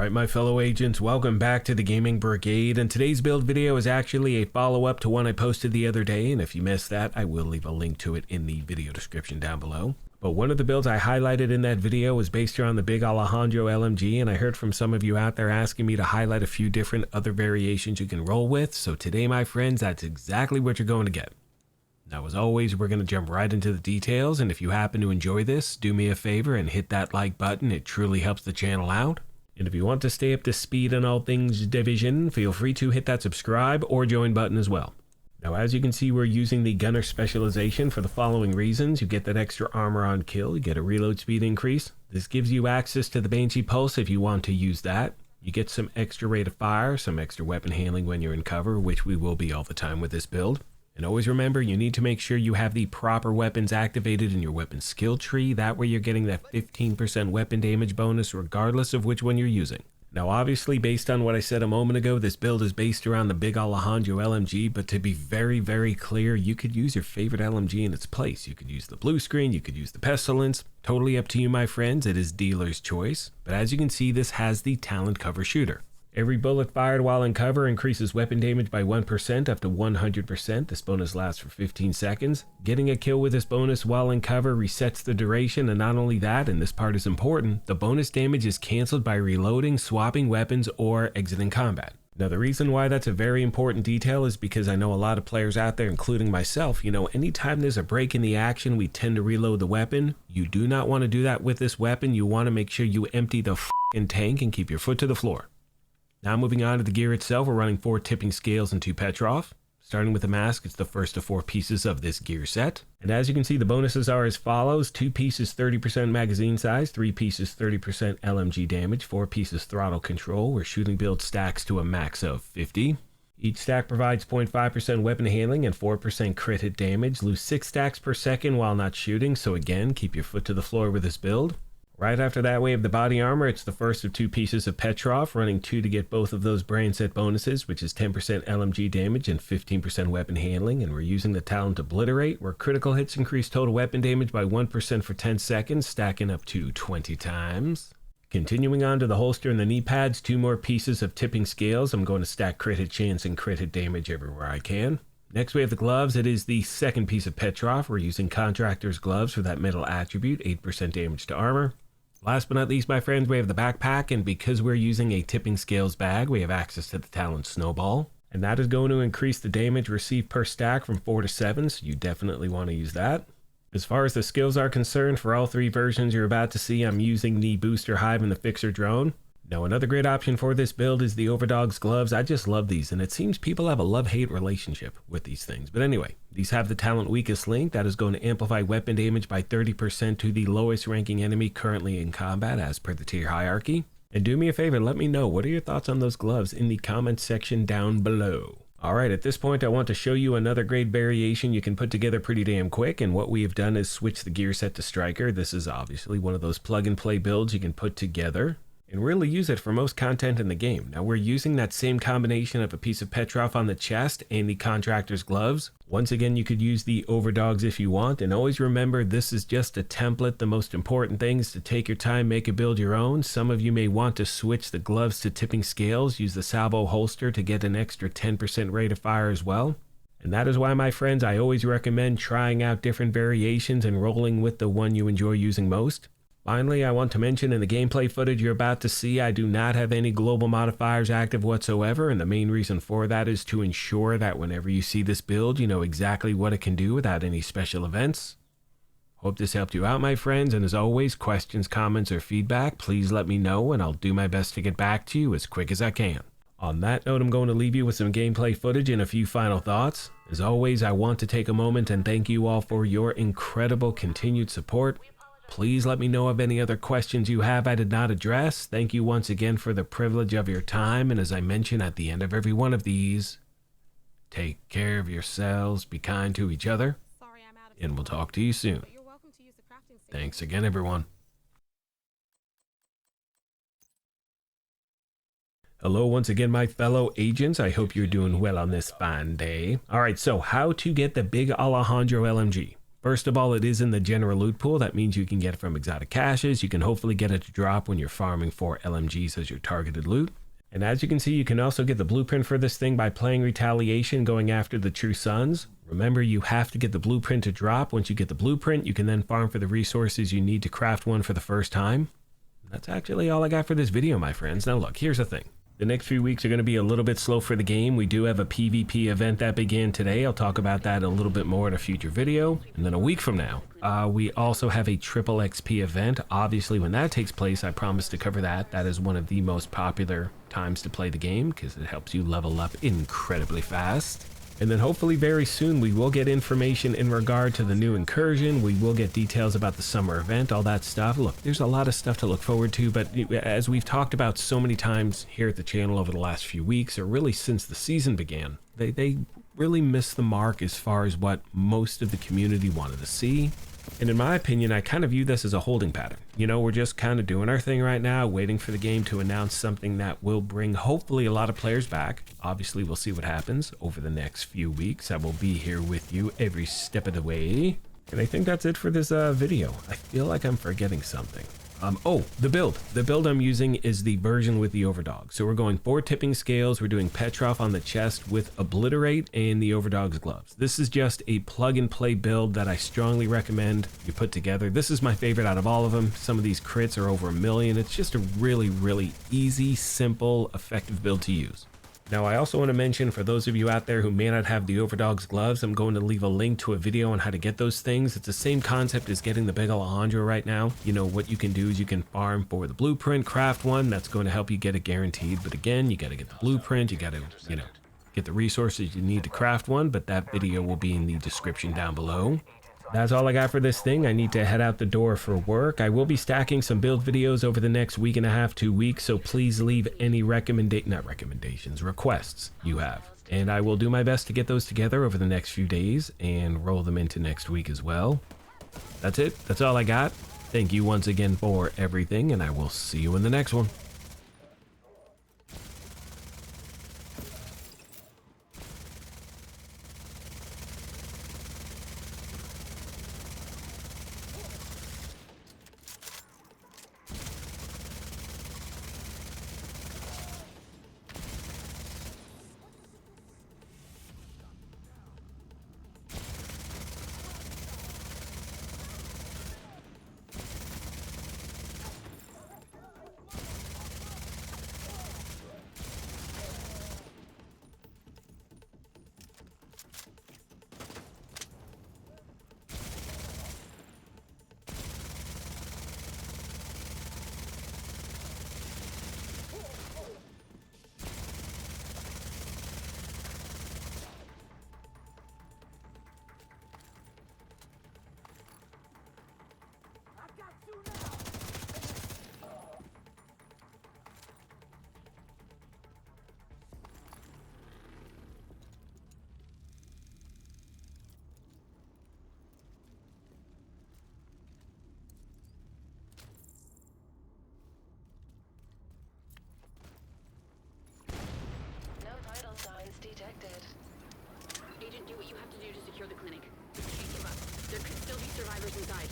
Alright my fellow agents, welcome back to the Gaming Brigade, and today's build video is actually a follow-up to one I posted the other day, and if you missed that, I will leave a link to it in the video description down below. But one of the builds I highlighted in that video was based around the big ALEJANDRO LMG, and I heard from some of you out there asking me to highlight a few different other variations you can roll with, so today my friends, that's exactly what you're going to get. Now as always, we're going to jump right into the details, and if you happen to enjoy this, do me a favor and hit that like button, it truly helps the channel out. And if you want to stay up to speed on all things Division, feel free to hit that subscribe or join button as well. Now as you can see, we're using the gunner specialization for the following reasons. You get that extra armor on kill, you get a reload speed increase. This gives you access to the Banshee Pulse if you want to use that. You get some extra rate of fire, some extra weapon handling when you're in cover, which we will be all the time with this build. And always remember, you need to make sure you have the proper weapons activated in your weapon skill tree. That way you're getting that 15% weapon damage bonus regardless of which one you're using. Now obviously, based on what I said a moment ago, this build is based around the big ALEJANDRO LMG, but to be very clear, you could use your favorite LMG in its place. You could use the blue screen, you could use the pestilence. Totally up to you my friends, it is dealer's choice. But as you can see, this has the talent cover shooter. Every bullet fired while in cover increases weapon damage by 1% up to 100%. This bonus lasts for 15 seconds. Getting a kill with this bonus while in cover resets the duration, and not only that, and this part is important, the bonus damage is cancelled by reloading, swapping weapons, or exiting combat. Now the reason why that's a very important detail is because I know a lot of players out there, including myself, anytime there's a break in the action, we tend to reload the weapon. You do not want to do that with this weapon. You want to make sure you empty the f***ing tank and keep your foot to the floor. Now moving on to the gear itself, we're running 4 tipping scales and 2 Petrov. Starting with the mask, it's the first of 4 pieces of this gear set. And as you can see, the bonuses are as follows: 2 pieces 30% magazine size, 3 pieces 30% LMG damage, 4 pieces throttle control, where shooting build stacks to a max of 50. Each stack provides 0.5% weapon handling and 4% crit hit damage. Lose 6 stacks per second while not shooting, so again, keep your foot to the floor with this build. Right after that, we have the body armor. It's the first of 2 pieces of Petrov, running 2 to get both of those brain set bonuses, which is 10% LMG damage and 15% weapon handling. And we're using the talent Obliterate, where critical hits increase total weapon damage by 1% for 10 seconds, stacking up to 20 times. Continuing on to the holster and the knee pads, 2 more pieces of tipping scales. I'm going to stack crit hit chance and crit hit damage everywhere I can. Next we have the gloves. It is the second piece of Petrov. We're using Contractor's gloves for that metal attribute, 8% damage to armor. Last but not least, my friends, we have the backpack, and because we're using a tipping scales bag, we have access to the talent Snowball, and that is going to increase the damage received per stack from 4 to 7, so you definitely want to use that. As far as the skills are concerned, for all 3 versions you're about to see, I'm using the Booster Hive and the Fixer Drone. Now another great option for this build is the Overdog's gloves. I just love these, and it seems people have a love-hate relationship with these things. But anyway, these have the talent weakest link. That is going to amplify weapon damage by 30% to the lowest ranking enemy currently in combat as per the tier hierarchy. And do me a favor, let me know, what are your thoughts on those gloves in the comments section down below. Alright, at this point I want to show you another great variation you can put together pretty damn quick, and what we have done is switch the gear set to Striker. This is obviously one of those plug and play builds you can put together and really use it for most content in the game. Now we're using that same combination of a piece of Petrov on the chest and the Contractor's gloves. Once again, you could use the Overdogs if you want, and always remember, this is just a template. The most important thing is to take your time, make a build your own. Some of you may want to switch the gloves to tipping scales, use the salvo holster to get an extra 10% rate of fire as well. And that is why, my friends, I always recommend trying out different variations and rolling with the one you enjoy using most. Finally, I want to mention in the gameplay footage you're about to see, I do not have any global modifiers active whatsoever, and the main reason for that is to ensure that whenever you see this build, you know exactly what it can do without any special events. Hope this helped you out, my friends, and as always, questions, comments, or feedback, please let me know, and I'll do my best to get back to you as quick as I can. On that note, I'm going to leave you with some gameplay footage and a few final thoughts. As always, I want to take a moment and thank you all for your incredible continued support. Please let me know of any other questions you have I did not address. Thank you once again for the privilege of your time, and as I mention at the end of every one of these, take care of yourselves, be kind to each other, and we'll talk to you soon. Thanks again, everyone. Hello once again, my fellow agents. I hope you're doing well on this fine day. Alright, so how to get the big ALEJANDRO LMG. First of all, it is in the general loot pool. That means you can get it from exotic caches. You can hopefully get it to drop when you're farming for LMGs as your targeted loot. And as you can see, you can also get the blueprint for this thing by playing Retaliation, going after the True Sons. Remember, you have to get the blueprint to drop. Once you get the blueprint, you can then farm for the resources you need to craft one for the first time. That's actually all I got for this video, my friends. Now look, here's the thing. The next few weeks are going to be a little bit slow for the game. We do have a PvP event that began today. I'll talk about that a little bit more in a future video. And then a week from now, we also have a triple XP event. Obviously, when that takes place, I promise to cover that. That is one of the most popular times to play the game because it helps you level up incredibly fast. And then hopefully very soon we will get information in regard to the new incursion. We will get details about the summer event, all that stuff. Look, there's a lot of stuff to look forward to, but as we've talked about so many times here at the channel over the last few weeks, or really since the season began, they really missed the mark as far as what most of the community wanted to see. And in my opinion, I kind of view this as a holding pattern. You know, we're just kind of doing our thing right now, waiting for the game to announce something that will bring hopefully a lot of players back. Obviously, we'll see what happens over the next few weeks. I will be here with you every step of the way. And I think that's it for this video. I feel like I'm forgetting something. Oh, the build. The build I'm using is the version with the overdog. So we're going 4 tipping scales. We're doing Petrov on the chest with Obliterate and the overdog's gloves. This is just a plug and play build that I strongly recommend you put together. This is my favorite out of all of them. Some of these crits are over 1 million. It's just a really, really easy, simple, effective build to use. Now, I also want to mention for those of you out there who may not have the overdog's gloves, I'm going to leave a link to a video on how to get those things. It's the same concept as getting the big ALEJANDRO right now. You know, what you can do is you can farm for the blueprint, craft one. That's going to help you get it guaranteed. But again, you got to get the blueprint. You got to, you know, get the resources you need to craft one. But that video will be in the description down below. That's all I got for this thing. I need to head out the door for work. I will be stacking some build videos over the next week and a half, 2 weeks, so please leave any requests you have. And I will do my best to get those together over the next few days and roll them into next week as well. That's it. That's all I got. Thank you once again for everything, and I will see you in the next one. Detected. Agent, do what you have to do to secure the clinic. Can't give up. There could still be survivors inside.